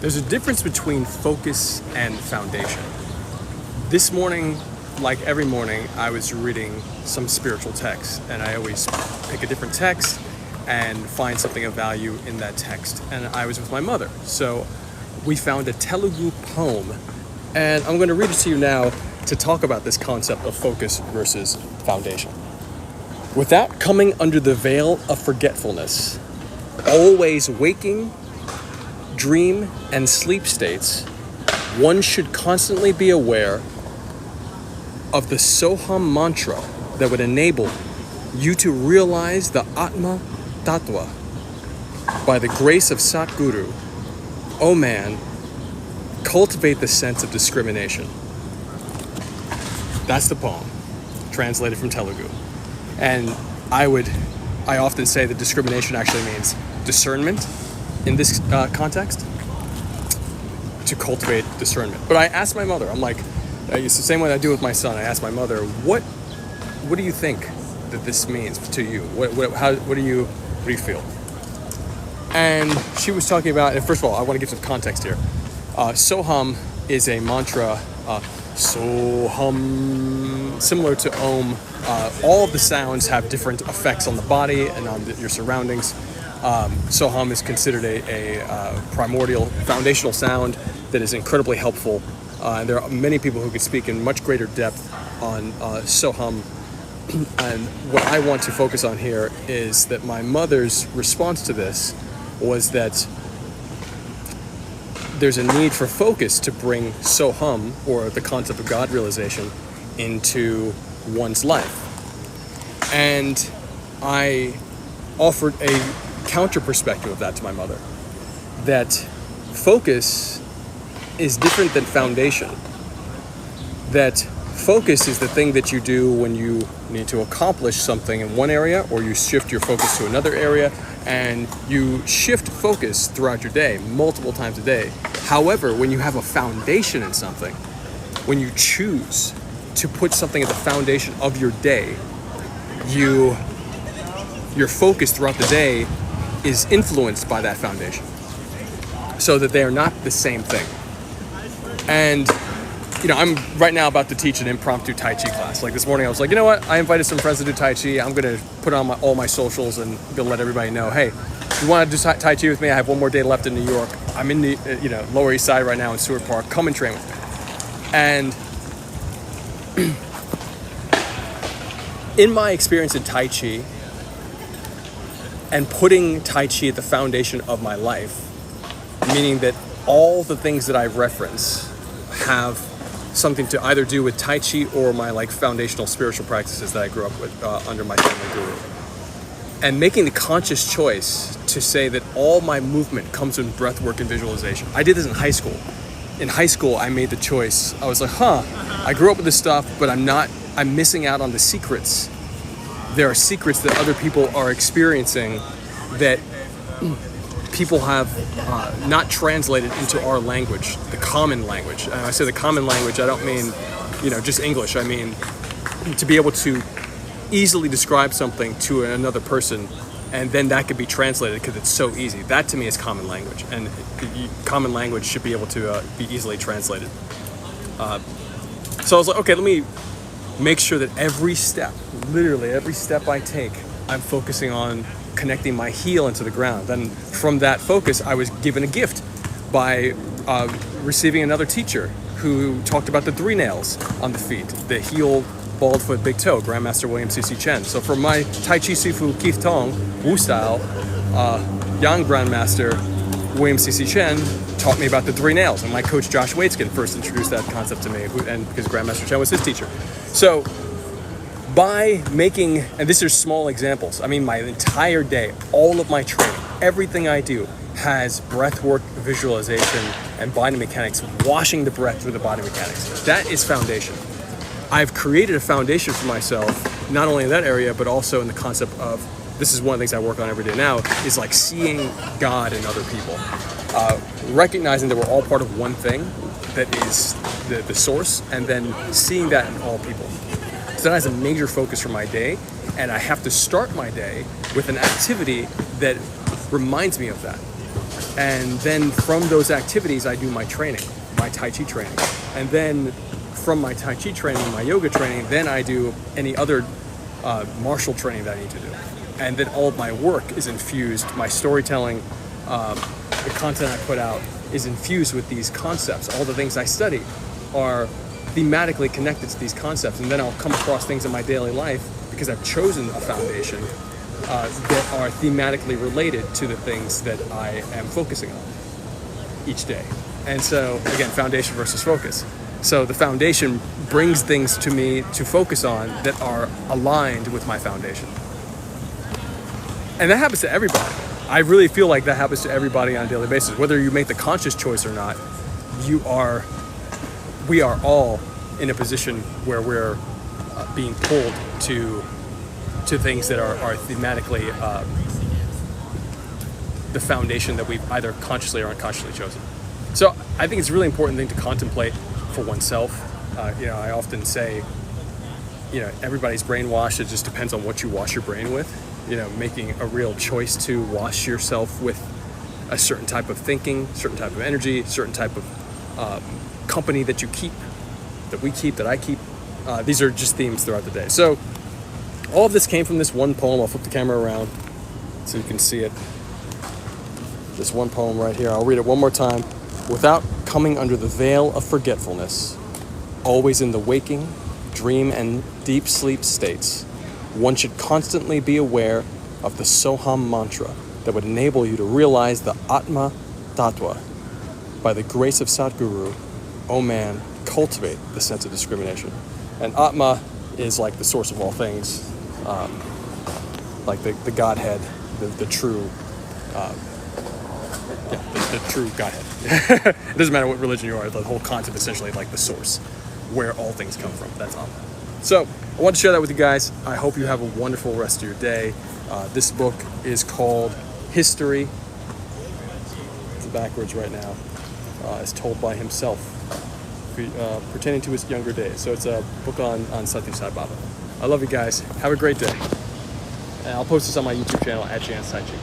There's a difference between focus and foundation. This morning, like every morning, I was reading some spiritual text, and I always pick a different text and find something of value in that text. And I was with my mother, so we found a Telugu poem, and I'm going to read it to you now to talk about this concept of focus versus foundation. Without coming under the veil of forgetfulness, always waking, dream, and sleep states, one should constantly be aware of the Soham mantra that would enable you to realize the Atma Tattva. By the grace of Satguru, O man, cultivate the sense of discrimination. That's the poem, translated from Telugu. And I often say that discrimination actually means discernment in this context, to cultivate discernment. But I asked my mother, I'm like, it's the same way I do with my son. I asked my mother, what do you think that this means to you? What do you feel? And she was talking about, and first of all, I want to give some context here. Soham is a mantra, Soham, similar to Om. All of the sounds have different effects on the body and on your surroundings. Soham is considered a primordial, foundational sound that is incredibly helpful. And there are many people who can speak in much greater depth on Soham. And what I want to focus on here is that my mother's response to this was that there's a need for focus to bring Soham, or the concept of God realization, into one's life. And I offered a counter perspective of that to my mother, that focus is different than foundation. That focus is the thing that you do when you need to accomplish something in one area, or you shift your focus to another area, and you shift focus throughout your day, multiple times a day. However, when you have a foundation in something, when you choose to put something at the foundation of your day, your focus throughout the day is influenced by that foundation, so that they are not the same thing. And I'm right now about to teach an impromptu Tai Chi class. Like this morning, I was like, you know what? I invited some friends to do Tai Chi. I'm going to put on all my socials and gonna let everybody know, hey, if you want to do Tai Chi with me, I have one more day left in New York. I'm in the Lower East Side right now in Seward Park. Come and train with me. And in my experience in Tai Chi, and putting Tai Chi at the foundation of my life, meaning that all the things that I reference have something to either do with Tai Chi or my foundational spiritual practices that I grew up with under my family guru. And making the conscious choice to say that all my movement comes from breath work and visualization. I did this in high school. In high school, I made the choice. I was like, I grew up with this stuff, but I'm missing out on the secrets. There are secrets that other people are experiencing that people have not translated into our language, the common language. And I say the common language, I don't mean, just English. I mean, to be able to easily describe something to another person, and then that could be translated because it's so easy. That to me is common language, and common language should be able to be easily translated. So I was like, okay, let me make sure that every step, literally every step I take, I'm focusing on connecting my heel into the ground. Then from that focus, I was given a gift by receiving another teacher who talked about the 3 nails on the feet, the heel, bald foot, big toe, Grandmaster William C.C. Chen. So for my Tai Chi Sifu Keith Tong, Wu style, young Grandmaster William C.C. Chen taught me about the 3 nails, and my coach Josh Waitskin first introduced that concept to me, and because Grandmaster Chen was his teacher. So by making, and these are small examples, I mean my entire day, all of my training, everything I do has breath work, visualization, and body mechanics, washing the breath through the body mechanics. That is foundation. I've created a foundation for myself, not only in that area, but also in the concept of, this is one of the things I work on every day now, is seeing God in other people. Recognizing that we're all part of one thing that is the source, and then seeing that in all people. So that has a major focus for my day, and I have to start my day with an activity that reminds me of that. And then from those activities, I do my training, my Tai Chi training. And then from my Tai Chi training, my yoga training, then I do any other martial training that I need to do. And then all of my work is infused, my storytelling, the content I put out is infused with these concepts. All the things I study are thematically connected to these concepts. And then I'll come across things in my daily life because I've chosen a foundation that are thematically related to the things that I am focusing on each day. And so, again, foundation versus focus. So the foundation brings things to me to focus on that are aligned with my foundation. And that happens to everybody. I really feel like that happens to everybody on a daily basis. Whether you make the conscious choice or not, we are all in a position where we're being pulled to things that are thematically the foundation that we've either consciously or unconsciously chosen. So I think it's a really important thing to contemplate for oneself. I often say, everybody's brainwashed. It just depends on what you wash your brain with. Making a real choice to wash yourself with a certain type of thinking, certain type of energy, certain type of company that you keep, that I keep. These are just themes throughout the day. So all of this came from this one poem. I'll flip the camera around so you can see it. This one poem right here. I'll read it one more time. Without coming under the veil of forgetfulness, always in the waking, dream, and deep sleep states, one should constantly be aware of the Soham mantra that would enable you to realize the Atma Tattva. By the grace of Sadhguru, O man, cultivate the sense of discrimination. And Atma is like the source of all things, like the Godhead, the true, the true Godhead. It doesn't matter what religion you are, the whole concept essentially like the source, where all things come from. That's Atma. So I want to share that with you guys. I hope you have a wonderful rest of your day. This book is called History. It's backwards right now. It's told by himself, pertaining to his younger days. So it's a book on Satya Sai Baba. I love you guys. Have a great day. And I'll post this on my YouTube channel at Jan's Tai Chi.